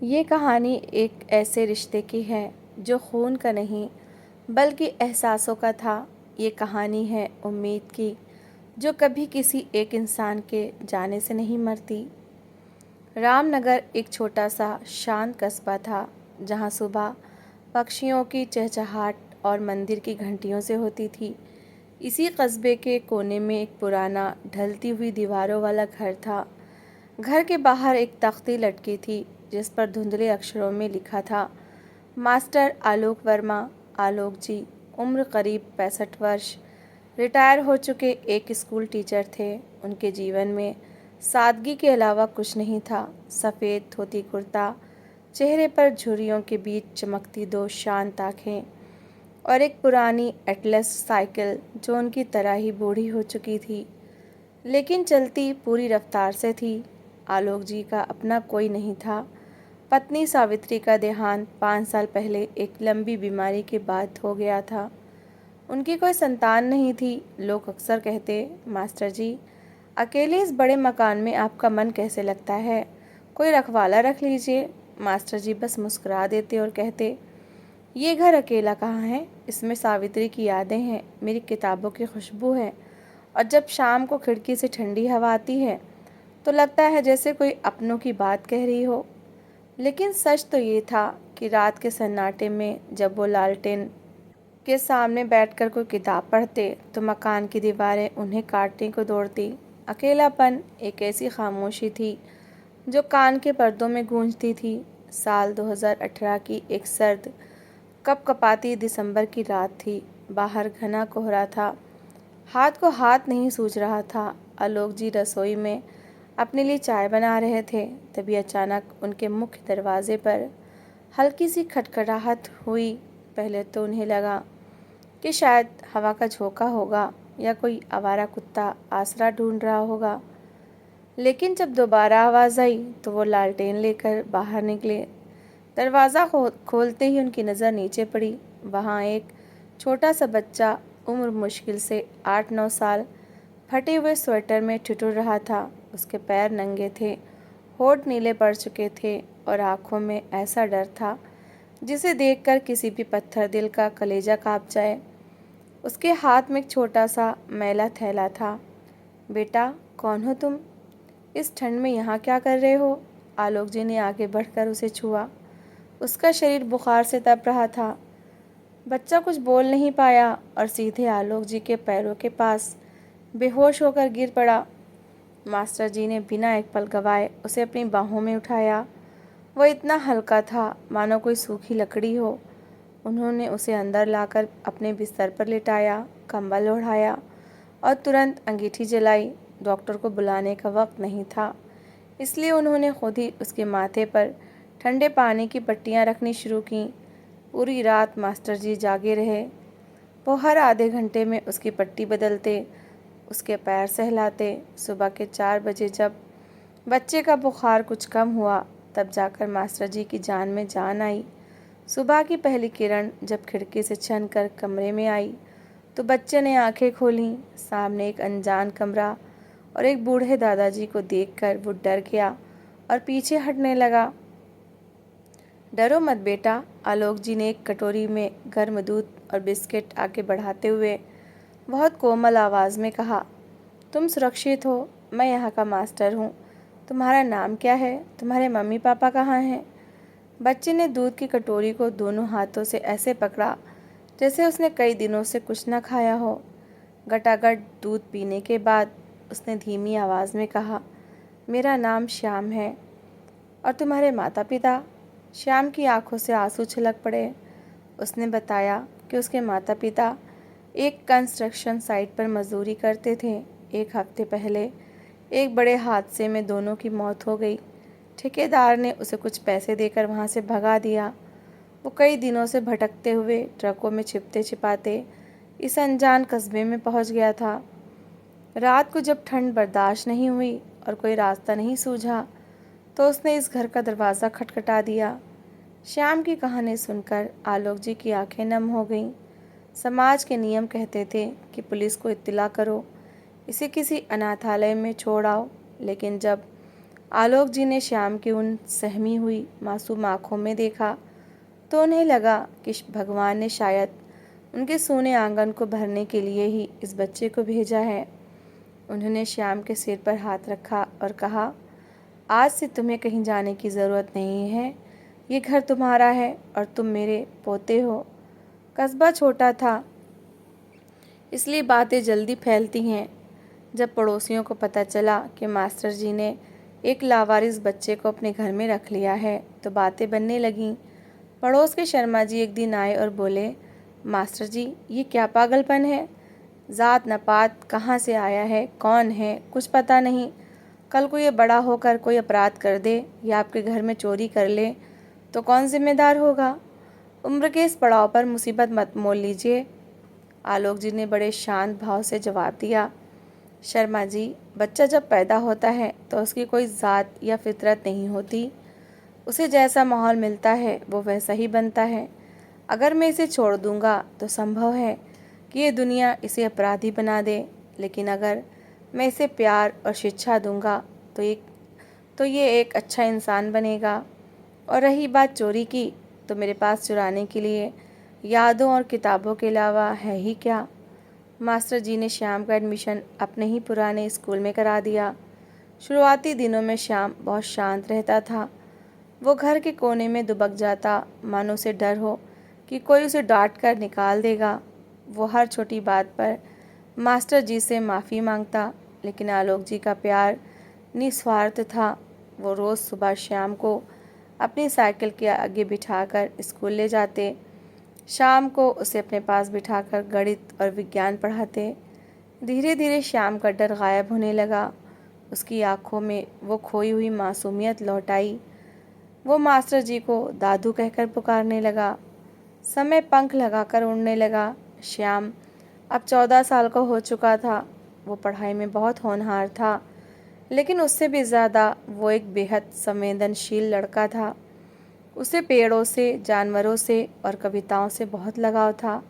ये कहानी एक ऐसे रिश्ते की है जो खून का नहीं बल्कि एहसासों का था। ये कहानी है उम्मीद की जो कभी किसी एक इंसान के जाने से नहीं मरती। रामनगर एक छोटा सा शांत कस्बा था जहाँ सुबह पक्षियों की चहचहाट और मंदिर की घंटियों से होती थी। इसी कस्बे के कोने में एक पुराना ढलती हुई दीवारों वाला घर था। घर के बाहर एक तख्ती लटकी थी जिस पर धुंधले अक्षरों में लिखा था, मास्टर आलोक वर्मा। आलोक जी उम्र करीब 65 वर्ष, रिटायर हो चुके एक स्कूल टीचर थे। उनके जीवन में सादगी के अलावा कुछ नहीं था। सफ़ेद धोती कुर्ता, चेहरे पर झुर्रियों के बीच चमकती दो शांत आँखें और एक पुरानी एटलस साइकिल जो उनकी तरह ही बूढ़ी हो चुकी थी लेकिन चलती पूरी रफ्तार से थी। आलोक जी का अपना कोई नहीं था। पत्नी सावित्री का देहांत 5 साल पहले एक लंबी बीमारी के बाद हो गया था। उनकी कोई संतान नहीं थी। लोग अक्सर कहते, मास्टर जी अकेले इस बड़े मकान में आपका मन कैसे लगता है, कोई रखवाला रख लीजिए। मास्टर जी बस मुस्कुरा देते और कहते, ये घर अकेला कहाँ है, इसमें सावित्री की यादें हैं, मेरी किताबों की खुशबू है और जब शाम को खिड़की से ठंडी हवा आती है तो लगता है जैसे कोई अपनों की बात कह रही हो। लेकिन सच तो ये था कि रात के सन्नाटे में जब वो लालटेन के सामने बैठकर कोई किताब पढ़ते तो मकान की दीवारें उन्हें काटने को दौड़ती। अकेलापन एक ऐसी खामोशी थी जो कान के पर्दों में गूंजती थी। साल 2018 की एक सर्द कपकपाती दिसंबर की रात थी। बाहर घना कोहरा था। हाथ को हाथ नहीं सूझ रहा था। आलोक जी रसोई में अपने लिए चाय बना रहे थे। तभी अचानक उनके मुख्य दरवाजे पर हल्की सी खटखटाहट हुई। पहले तो उन्हें लगा कि शायद हवा का झोंका होगा या कोई आवारा कुत्ता आसरा ढूंढ रहा होगा। लेकिन जब दोबारा आवाज़ आई तो वो लालटेन लेकर बाहर निकले। दरवाज़ा खोलते ही उनकी नज़र नीचे पड़ी। वहाँ एक छोटा सा बच्चा उम्र मुश्किल से 8-9 साल फटे हुए स्वेटर में ठिठुर रहा था। उसके पैर नंगे थे, होठ नीले पड़ चुके थे और आंखों में ऐसा डर था जिसे देखकर किसी भी पत्थर दिल का कलेजा कांप जाए। उसके हाथ में एक छोटा सा मैला थैला था। बेटा, कौन हो तुम? इस ठंड में यहाँ क्या कर रहे हो? आलोक जी ने आगे बढ़कर उसे छुआ। उसका शरीर बुखार से तप रहा था। बच्चा कुछ बोल नहीं पाया और सीधे आलोक जी के पैरों के पास बेहोश होकर गिर पड़ा। मास्टर जी ने बिना एक पल गवाए उसे अपनी बाहों में उठाया। वह इतना हल्का था मानो कोई सूखी लकड़ी हो। उन्होंने उसे अंदर लाकर अपने बिस्तर पर लिटाया, कंबल ओढ़ाया और तुरंत अंगीठी जलाई। डॉक्टर को बुलाने का वक्त नहीं था, इसलिए उन्होंने खुद ही उसके माथे पर ठंडे पानी की पट्टियाँ रखनी शुरू कीं। पूरी रात मास्टर जी जागे रहे। वो हर आधे घंटे में उसकी पट्टी बदलते, उसके पैर सहलाते। सुबह के 4 बजे जब बच्चे का बुखार कुछ कम हुआ तब जाकर मास्टर जी की जान में जान आई। सुबह की पहली किरण जब खिड़की से छन कर कमरे में आई तो बच्चे ने आंखें खोलीं। सामने एक अनजान कमरा और एक बूढ़े दादाजी को देखकर वो डर गया और पीछे हटने लगा। डरो मत बेटा, आलोक जी ने एक कटोरी में गर्म दूध और बिस्किट आगे बढ़ाते हुए बहुत कोमल आवाज़ में कहा, तुम सुरक्षित हो, मैं यहाँ का मास्टर हूँ। तुम्हारा नाम क्या है? तुम्हारे मम्मी पापा कहाँ हैं? बच्चे ने दूध की कटोरी को दोनों हाथों से ऐसे पकड़ा जैसे उसने कई दिनों से कुछ न खाया हो। गटागट दूध पीने के बाद उसने धीमी आवाज़ में कहा, मेरा नाम श्याम है। और तुम्हारे माता पिता? श्याम की आंखों से आंसू छलक पड़े। उसने बताया कि उसके माता पिता एक कंस्ट्रक्शन साइट पर मजदूरी करते थे। 1 हफ्ते पहले एक बड़े हादसे में दोनों की मौत हो गई। ठेकेदार ने उसे कुछ पैसे देकर वहाँ से भगा दिया। वो कई दिनों से भटकते हुए ट्रकों में छिपते छिपाते इस अनजान कस्बे में पहुँच गया था। रात को जब ठंड बर्दाश्त नहीं हुई और कोई रास्ता नहीं सूझा तो उसने इस घर का दरवाज़ा खटखटा दिया। श्याम की कहानी सुनकर आलोक जी की आंखें नम हो गईं। समाज के नियम कहते थे कि पुलिस को इत्तला करो, इसे किसी अनाथालय में छोड़ आओ, लेकिन जब आलोक जी ने श्याम की उन सहमी हुई मासूम आँखों में देखा तो उन्हें लगा कि भगवान ने शायद उनके सोने आंगन को भरने के लिए ही इस बच्चे को भेजा है। उन्होंने श्याम के सिर पर हाथ रखा और कहा, आज से तुम्हें कहीं जाने की ज़रूरत नहीं है। ये घर तुम्हारा है और तुम मेरे पोते हो। कस्बा छोटा था, इसलिए बातें जल्दी फैलती हैं। जब पड़ोसियों को पता चला कि मास्टर जी ने एक लावारिस बच्चे को अपने घर में रख लिया है तो बातें बनने लगीं। पड़ोस के शर्मा जी एक दिन आए और बोले, मास्टर जी, ये क्या पागलपन है? ज़ात नपात कहाँ से आया है, कौन है, कुछ पता नहीं। कल को ये बड़ा होकर कोई अपराध कर दे या आपके घर में चोरी कर ले तो कौन जिम्मेदार होगा? उम्र के इस पड़ाव पर मुसीबत मत मोल लीजिए। आलोक जी ने बड़े शांत भाव से जवाब दिया, शर्मा जी, बच्चा जब पैदा होता है तो उसकी कोई ज़ात या फितरत नहीं होती। उसे जैसा माहौल मिलता है वो वैसा ही बनता है। अगर मैं इसे छोड़ दूंगा तो संभव है कि ये दुनिया इसे अपराधी बना दे, लेकिन अगर मैं इसे प्यार और शिक्षा दूंगा तो ये एक अच्छा इंसान बनेगा। और रही बात चोरी की, तो मेरे पास चुराने के लिए यादों और किताबों के अलावा है ही क्या। मास्टर जी ने श्याम का एडमिशन अपने ही पुराने स्कूल में करा दिया। शुरुआती दिनों में श्याम बहुत शांत रहता था। वो घर के कोने में दुबक जाता, मानो उसे डर हो कि कोई उसे डांट कर निकाल देगा। वो हर छोटी बात पर मास्टर जी से माफ़ी मांगता, लेकिन आलोक जी का प्यार निस्वार्थ था। वो रोज़ सुबह श्याम को अपनी साइकिल के आगे बिठाकर स्कूल ले जाते, शाम को उसे अपने पास बिठाकर गणित और विज्ञान पढ़ाते। धीरे धीरे श्याम का डर गायब होने लगा। उसकी आंखों में वो खोई हुई मासूमियत लौट आई। वो मास्टर जी को दादू कहकर पुकारने लगा। समय पंख लगाकर उड़ने लगा। श्याम अब 14 साल का हो चुका था। वो पढ़ाई में बहुत होनहार था, लेकिन उससे भी ज़्यादा वो एक बेहद संवेदनशील लड़का था। उसे पेड़ों से, जानवरों से और कविताओं से बहुत लगाव था।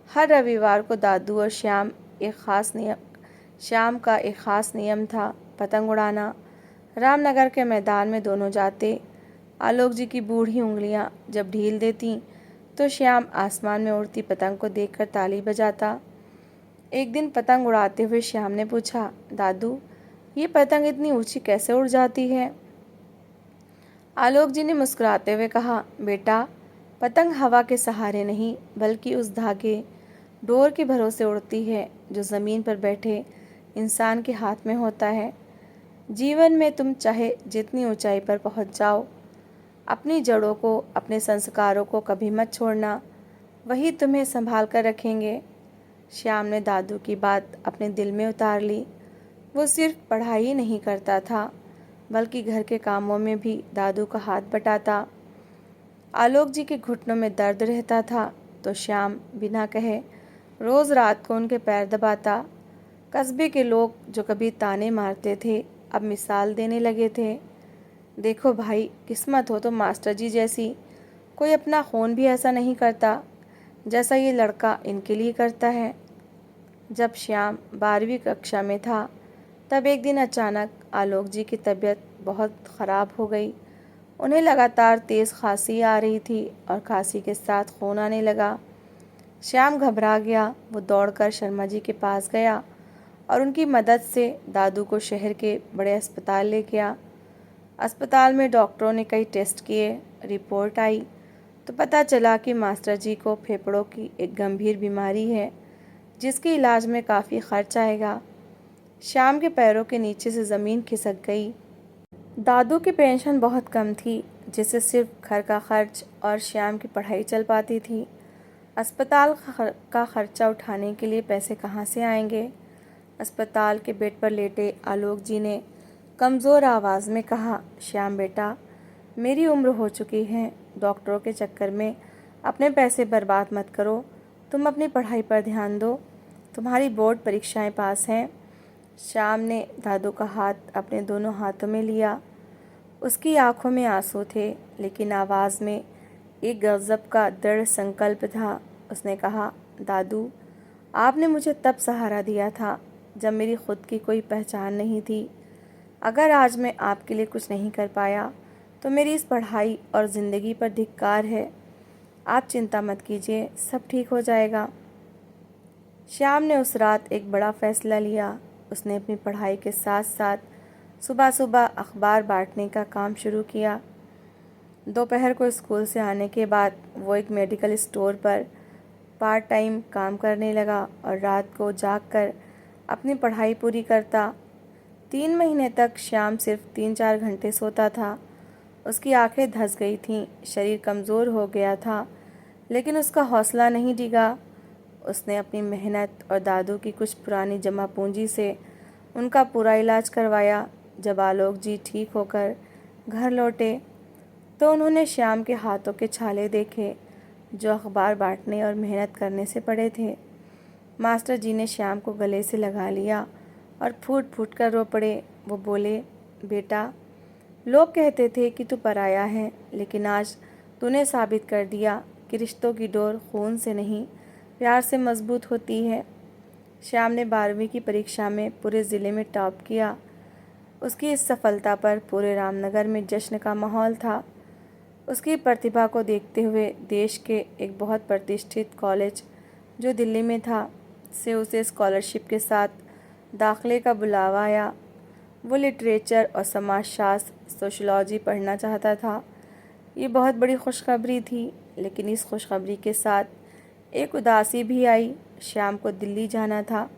हर रविवार को दादू और श्याम का एक ख़ास नियम था, पतंग उड़ाना। रामनगर के मैदान में दोनों जाते। आलोक जी की बूढ़ी उंगलियां जब ढील देती तो श्याम आसमान में उड़ती पतंग को देखकर ताली बजाता। एक दिन पतंग उड़ाते हुए श्याम ने पूछा, दादू, ये पतंग इतनी ऊंची कैसे उड़ जाती है? आलोक जी ने मुस्कुराते हुए कहा, बेटा, पतंग हवा के सहारे नहीं बल्कि उस धागे डोर के भरोसे उड़ती है जो ज़मीन पर बैठे इंसान के हाथ में होता है। जीवन में तुम चाहे जितनी ऊंचाई पर पहुंच जाओ, अपनी जड़ों को, अपने संस्कारों को कभी मत छोड़ना। वही तुम्हें संभाल कर रखेंगे। श्याम ने दादू की बात अपने दिल में उतार ली। वो सिर्फ पढ़ाई ही नहीं करता था, बल्कि घर के कामों में भी दादू का हाथ बटाता। आलोक जी के घुटनों में दर्द रहता था तो श्याम बिना कहे रोज़ रात को उनके पैर दबाता। कस्बे के लोग जो कभी ताने मारते थे अब मिसाल देने लगे थे, देखो भाई, किस्मत हो तो मास्टर जी जैसी। कोई अपना खून भी ऐसा नहीं करता जैसा ये लड़का इनके लिए करता है। जब श्याम 12वीं कक्षा में था तब एक दिन अचानक आलोक जी की तबीयत बहुत ख़राब हो गई। उन्हें लगातार तेज़ खांसी आ रही थी और खांसी के साथ खून आने लगा। श्याम घबरा गया। वो दौड़कर शर्मा जी के पास गया और उनकी मदद से दादू को शहर के बड़े अस्पताल ले गया। अस्पताल में डॉक्टरों ने कई टेस्ट किए। रिपोर्ट आई तो पता चला कि मास्टर जी को फेफड़ों की एक गंभीर बीमारी है जिसके इलाज में काफ़ी खर्च आएगा। श्याम के पैरों के नीचे से ज़मीन खिसक गई। दादू की पेंशन बहुत कम थी, जिससे सिर्फ घर का खर्च और श्याम की पढ़ाई चल पाती थी। अस्पताल का खर्चा उठाने के लिए पैसे कहाँ से आएंगे? अस्पताल के बेड पर लेटे आलोक जी ने कमज़ोर आवाज़ में कहा, श्याम बेटा, मेरी उम्र हो चुकी है। डॉक्टरों के चक्कर में अपने पैसे बर्बाद मत करो। तुम अपनी पढ़ाई पर ध्यान दो। तुम्हारी बोर्ड परीक्षाएं पास हैं। श्याम ने दादू का हाथ अपने दोनों हाथों में लिया। उसकी आंखों में आंसू थे, लेकिन आवाज़ में एक गज़ब का दृढ़ संकल्प था। उसने कहा, दादू, आपने मुझे तब सहारा दिया था जब मेरी खुद की कोई पहचान नहीं थी। अगर आज मैं आपके लिए कुछ नहीं कर पाया तो मेरी इस पढ़ाई और ज़िंदगी पर धिक्कार है। आप चिंता मत कीजिए, सब ठीक हो जाएगा। श्याम ने उस रात एक बड़ा फैसला लिया। उसने अपनी पढ़ाई के साथ साथ सुबह सुबह अखबार बांटने का काम शुरू किया। दोपहर को स्कूल से आने के बाद वो एक मेडिकल स्टोर पर पार्ट टाइम काम करने लगा और रात को जागकर अपनी पढ़ाई पूरी करता। 3 महीने तक श्याम सिर्फ 3-4 घंटे सोता था। उसकी आंखें धंस गई थीं, शरीर कमज़ोर हो गया था, लेकिन उसका हौसला नहीं डिगा। उसने अपनी मेहनत और दादू की कुछ पुरानी जमा पूंजी से उनका पूरा इलाज करवाया। जब आलोक जी ठीक होकर घर लौटे तो उन्होंने श्याम के हाथों के छाले देखे, जो अखबार बांटने और मेहनत करने से पड़े थे। मास्टर जी ने श्याम को गले से लगा लिया और फूट फूट कर रो पड़े। वो बोले, बेटा, लोग कहते थे कि तू पराया है, लेकिन आज तूने साबित कर दिया कि रिश्तों की डोर खून से नहीं, प्यार से मजबूत होती है। श्याम ने 12वीं की परीक्षा में पूरे ज़िले में टॉप किया। उसकी इस सफलता पर पूरे रामनगर में जश्न का माहौल था। उसकी प्रतिभा को देखते हुए देश के एक बहुत प्रतिष्ठित कॉलेज, जो दिल्ली में था, से उसे स्कॉलरशिप के साथ दाखिले का बुलावा आया। वो लिटरेचर और समाजशास्त्र, सोशलॉजी पढ़ना चाहता था। ये बहुत बड़ी खुशखबरी थी, लेकिन इस खुशखबरी के साथ एक उदासी भी आई। श्याम को दिल्ली जाना था,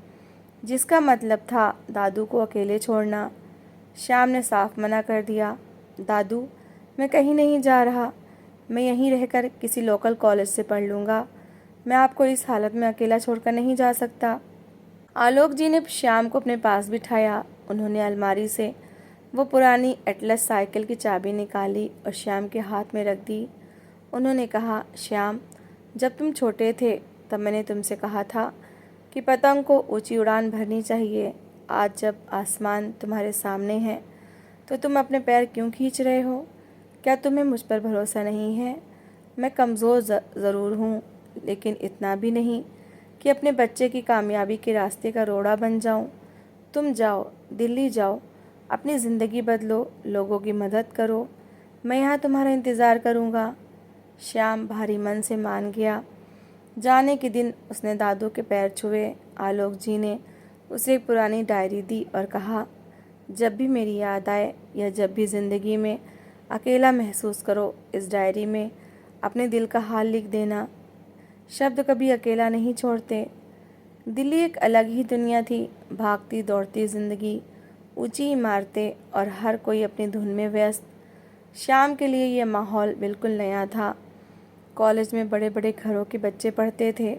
जिसका मतलब था दादू को अकेले छोड़ना। श्याम ने साफ मना कर दिया, दादू, मैं कहीं नहीं जा रहा। मैं यहीं रहकर किसी लोकल कॉलेज से पढ़ लूँगा। मैं आपको इस हालत में अकेला छोड़कर नहीं जा सकता। आलोक जी ने श्याम को अपने पास बिठाया। उन्होंने अलमारी से वो पुरानी एटलस साइकिल की चाबी निकाली और श्याम के हाथ में रख दी। उन्होंने कहा, श्याम, जब तुम छोटे थे तब मैंने तुमसे कहा था कि पतंग को ऊंची उड़ान भरनी चाहिए। आज जब आसमान तुम्हारे सामने है तो तुम अपने पैर क्यों खींच रहे हो? क्या तुम्हें मुझ पर भरोसा नहीं है? मैं कमज़ोर ज़रूर हूँ, लेकिन इतना भी नहीं कि अपने बच्चे की कामयाबी के रास्ते का रोड़ा बन जाऊँ। तुम जाओ, दिल्ली जाओ, अपनी ज़िंदगी बदलो, लोगों की मदद करो। मैं यहाँ तुम्हारा इंतज़ार करूँगा। श्याम भारी मन से मान गया। जाने के दिन उसने दादू के पैर छुए। आलोक जी ने उसे एक पुरानी डायरी दी और कहा, जब भी मेरी याद आए या जब भी ज़िंदगी में अकेला महसूस करो, इस डायरी में अपने दिल का हाल लिख देना। शब्द कभी अकेला नहीं छोड़ते। दिल्ली एक अलग ही दुनिया थी। भागती दौड़ती ज़िंदगी, ऊंची इमारतें और हर कोई अपनी धुन में व्यस्त। श्याम के लिए यह माहौल बिल्कुल नया था। कॉलेज में बड़े बड़े घरों के बच्चे पढ़ते थे।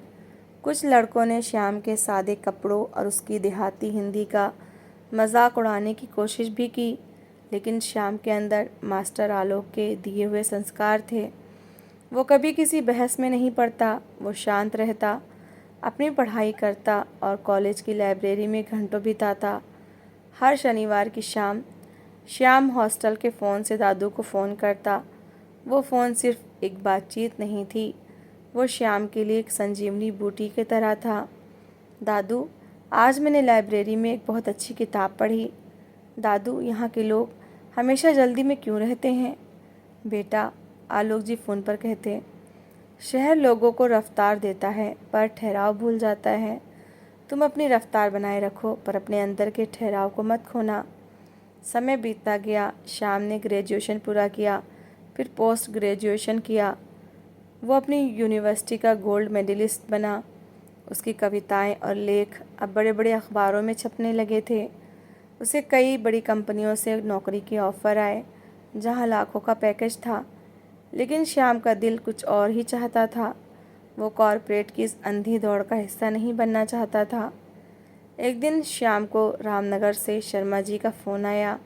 कुछ लड़कों ने श्याम के सादे कपड़ों और उसकी देहाती हिंदी का मजाक उड़ाने की कोशिश भी की, लेकिन श्याम के अंदर मास्टर आलोक के दिए हुए संस्कार थे। वो कभी किसी बहस में नहीं पड़ता। वो शांत रहता, अपनी पढ़ाई करता और कॉलेज की लाइब्रेरी में घंटों बिताता। हर शनिवार की शाम श्याम हॉस्टल के फ़ोन से दादू को फ़ोन करता। वो फ़ोन सिर्फ एक बातचीत नहीं थी, वो श्याम के लिए एक संजीवनी बूटी की तरह था। दादू, आज मैंने लाइब्रेरी में एक बहुत अच्छी किताब पढ़ी। दादू, यहाँ के लोग हमेशा जल्दी में क्यों रहते हैं? बेटा, आलोक जी फ़ोन पर कहते, शहर लोगों को रफ्तार देता है पर ठहराव भूल जाता है। तुम अपनी रफ्तार बनाए रखो, पर अपने अंदर के ठहराव को मत खोना। समय बीतता गया। श्याम ने ग्रेजुएशन पूरा किया, फिर पोस्ट ग्रेजुएशन किया। वो अपनी यूनिवर्सिटी का गोल्ड मेडलिस्ट बना। उसकी कविताएं और लेख अब बड़े बड़े अखबारों में छपने लगे थे। उसे कई बड़ी कंपनियों से नौकरी के ऑफ़र आए, जहां लाखों का पैकेज था। लेकिन श्याम का दिल कुछ और ही चाहता था। वो कॉरपोरेट की इस अंधी दौड़ का हिस्सा नहीं बनना चाहता था। एक दिन श्याम को रामनगर से शर्मा जी का फ़ोन आया।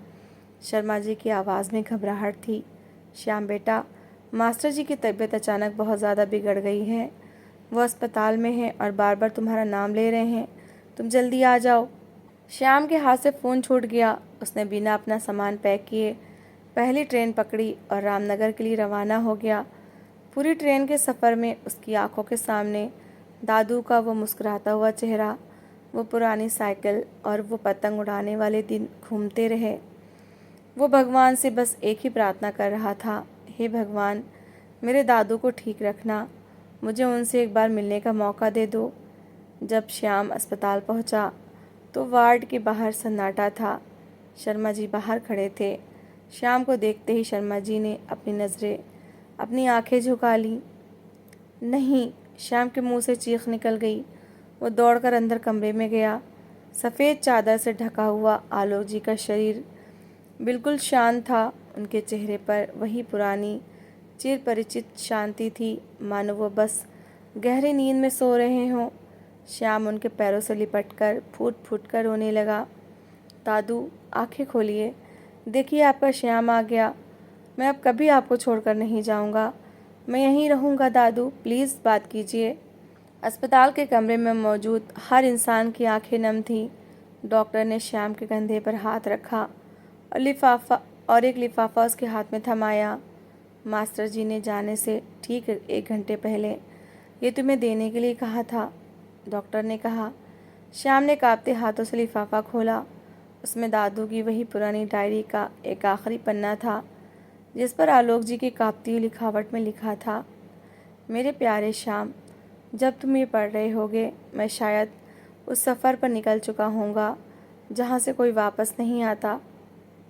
शर्मा जी की आवाज़ में घबराहट थी। श्याम बेटा, मास्टर जी की तबीयत अचानक बहुत ज़्यादा बिगड़ गई है। वो अस्पताल में हैं और बार बार तुम्हारा नाम ले रहे हैं। तुम जल्दी आ जाओ। श्याम के हाथ से फ़ोन छूट गया। उसने बिना अपना सामान पैक किए पहली ट्रेन पकड़ी और रामनगर के लिए रवाना हो गया। पूरी ट्रेन के सफ़र में उसकी आंखों के सामने दादू का वो मुस्कुराता हुआ चेहरा, वो पुरानी साइकिल और वो पतंग उड़ाने वाले दिन घूमते रहे। वो भगवान से बस एक ही प्रार्थना कर रहा था, हे भगवान, मेरे दादू को ठीक रखना, मुझे उनसे एक बार मिलने का मौका दे दो। जब श्याम अस्पताल पहुंचा तो वार्ड के बाहर सन्नाटा था। शर्मा जी बाहर खड़े थे। श्याम को देखते ही शर्मा जी ने अपनी आंखें झुका ली। नहीं, श्याम के मुंह से चीख निकल गई। वो दौड़कर अंदर कमरे में गया। सफ़ेद चादर से ढका हुआ आलोक जी का शरीर बिल्कुल शांत था। उनके चेहरे पर वही पुरानी चिर परिचित शांति थी, मानो वो बस गहरी नींद में सो रहे हों। श्याम उनके पैरों से लिपटकर फूट फूट कर रोने लगा। दादू, आंखें खोलिए, देखिए आपका श्याम आ गया। मैं अब कभी आपको छोड़कर नहीं जाऊंगा, मैं यहीं रहूंगा। दादू, प्लीज़ बात कीजिए। अस्पताल के कमरे में मौजूद हर इंसान की आंखें नम थीं। डॉक्टर ने श्याम के कंधे पर हाथ रखा और एक लिफाफा उसके हाथ में थमाया। मास्टर जी ने जाने से ठीक 1 घंटे पहले ये तुम्हें देने के लिए कहा था, डॉक्टर ने कहा। श्याम ने कांपते हाथों से लिफाफा खोला। उसमें दादू की वही पुरानी डायरी का एक आखिरी पन्ना था, जिस पर आलोक जी की कांपती हुई लिखावट में लिखा था, मेरे प्यारे श्याम, जब तुम ये पढ़ रहे होगे, मैं शायद उस सफ़र पर निकल चुका होऊंगा जहाँ से कोई वापस नहीं आता।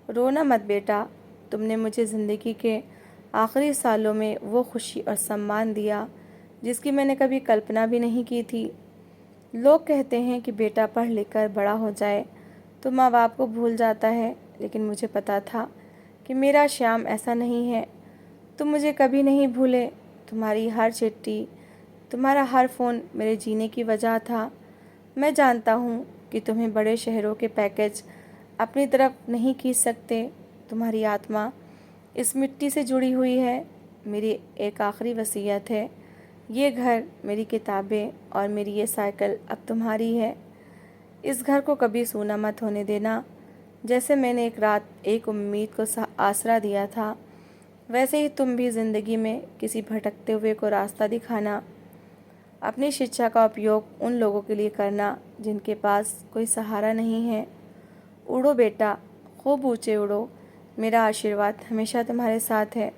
रोना मत बेटा, तुमने मुझे ज़िंदगी के आखिरी सालों में वो खुशी और सम्मान दिया जिसकी मैंने कभी कल्पना भी नहीं की थी। लोग कहते हैं कि बेटा पढ़ लिख कर बड़ा हो जाए तो माँ बाप को भूल जाता है, लेकिन मुझे पता था कि मेरा श्याम ऐसा नहीं है। तुम मुझे कभी नहीं भूले। तुम्हारी हर चिट्ठी, तुम्हारा हर फ़ोन मेरे जीने की वजह था। मैं जानता हूँ कि तुम्हें बड़े शहरों के पैकेज अपनी तरफ नहीं खींच सकते। तुम्हारी आत्मा इस मिट्टी से जुड़ी हुई है। मेरी एक आखिरी वसीयत है, ये घर, मेरी किताबें और मेरी ये साइकिल अब तुम्हारी है। इस घर को कभी सूना मत होने देना। जैसे मैंने एक रात एक उम्मीद को आसरा दिया था, वैसे ही तुम भी ज़िंदगी में किसी भटकते हुए को रास्ता दिखाना। अपनी शिक्षा का उपयोग उन लोगों के लिए करना जिनके पास कोई सहारा नहीं है। उड़ो बेटा, खूब ऊंचे उड़ो। मेरा आशीर्वाद हमेशा तुम्हारे साथ है।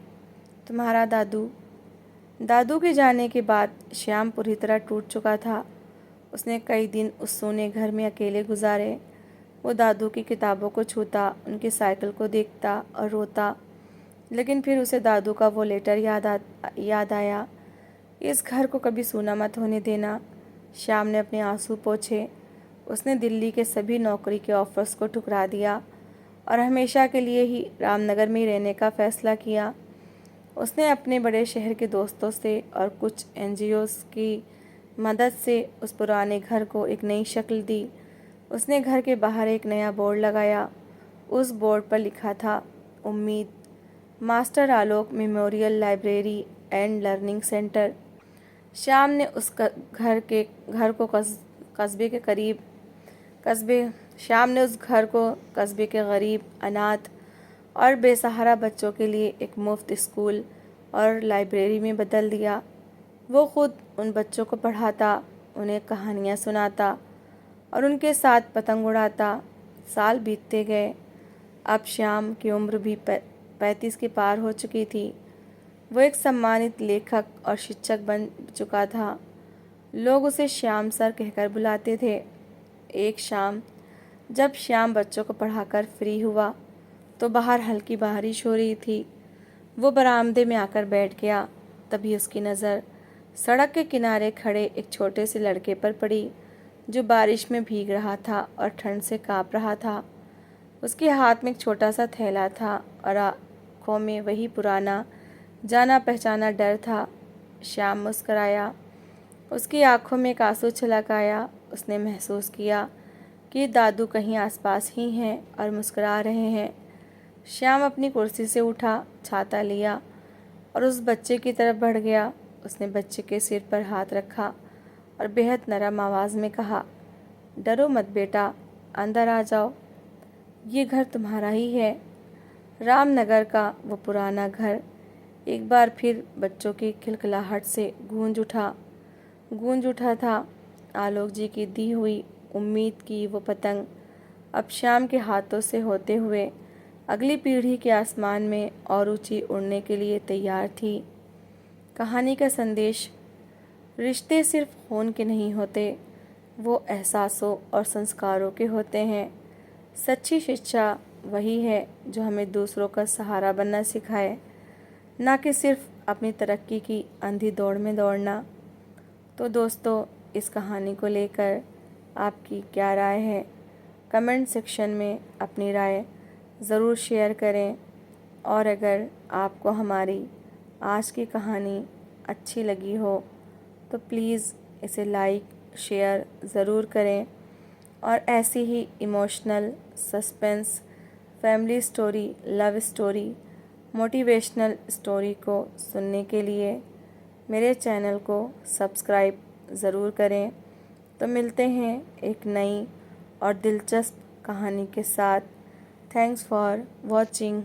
तुम्हारा दादू। दादू के जाने के बाद श्याम पूरी तरह टूट चुका था। उसने कई दिन उस सोने घर में अकेले गुजारे। वो दादू की किताबों को छूता, उनकी साइकिल को देखता और रोता। लेकिन फिर उसे दादू का वो लेटर याद आया, इस घर को कभी सूना मत होने देना। श्याम ने अपने आंसू पोंछे। उसने दिल्ली के सभी नौकरी के ऑफर्स को ठुकरा दिया और हमेशा के लिए ही रामनगर में ही रहने का फ़ैसला किया। उसने अपने बड़े शहर के दोस्तों से और कुछ एनजीओज़ की मदद से उस पुराने घर को एक नई शक्ल दी। उसने घर के बाहर एक नया बोर्ड लगाया। उस बोर्ड पर लिखा था, उम्मीद, master Alok memorial library and learning centre. Shyam ने उस घर को कस्बे के गरीब, अनाथ और बेसहारा बच्चों के लिए एक मुफ्त स्कूल और लाइब्रेरी में बदल दिया। वो खुद उन बच्चों को पढ़ाता, उन्हें कहानियाँ सुनाता और उनके साथ पतंग उड़ाता। साल बीतते गए। अब श्याम की उम्र भी 35 के पार हो चुकी थी। वो एक सम्मानित लेखक और शिक्षक बन चुका था। लोग उसे श्याम सर कहकर बुलाते थे। एक शाम जब श्याम बच्चों को पढ़ाकर फ्री हुआ तो बाहर हल्की बारिश हो रही थी। वो बरामदे में आकर बैठ गया। तभी उसकी नज़र सड़क के किनारे खड़े एक छोटे से लड़के पर पड़ी, जो बारिश में भीग रहा था और ठंड से काँप रहा था। उसके हाथ में एक छोटा सा थैला था और आँखों में वही पुराना जाना पहचाना डर था। श्याम मुस्कराया। उसकी आंखों में एक आंसू छलक आया। उसने महसूस किया कि दादू कहीं आसपास ही हैं और मुस्कुरा रहे हैं। श्याम अपनी कुर्सी से उठा, छाता लिया और उस बच्चे की तरफ बढ़ गया। उसने बच्चे के सिर पर हाथ रखा और बेहद नरम आवाज़ में कहा, डरो मत बेटा, अंदर आ जाओ, ये घर तुम्हारा ही है। रामनगर का वो पुराना घर एक बार फिर बच्चों की खिलखिलाहट से गूंज उठा था। आलोक जी की दी हुई उम्मीद की वो पतंग अब श्याम के हाथों से होते हुए अगली पीढ़ी के आसमान में और ऊंची उड़ने के लिए तैयार थी। कहानी का संदेश: रिश्ते सिर्फ खून के नहीं होते, वो एहसासों और संस्कारों के होते हैं। सच्ची शिक्षा वही है जो हमें दूसरों का सहारा बनना सिखाए, ना कि सिर्फ अपनी तरक्की की अंधी दौड़ में दौड़ना। तो दोस्तों, इस कहानी को लेकर आपकी क्या राय है? कमेंट सेक्शन में अपनी राय ज़रूर शेयर करें। और अगर आपको हमारी आज की कहानी अच्छी लगी हो तो प्लीज़ इसे लाइक शेयर ज़रूर करें। और ऐसी ही emotional, suspense, family story, love story, motivational story को सुनने के लिए मेरे चैनल को सब्सक्राइब ज़रूर करें। तो मिलते हैं एक नई और दिलचस्प कहानी के साथ। Thanks for watching.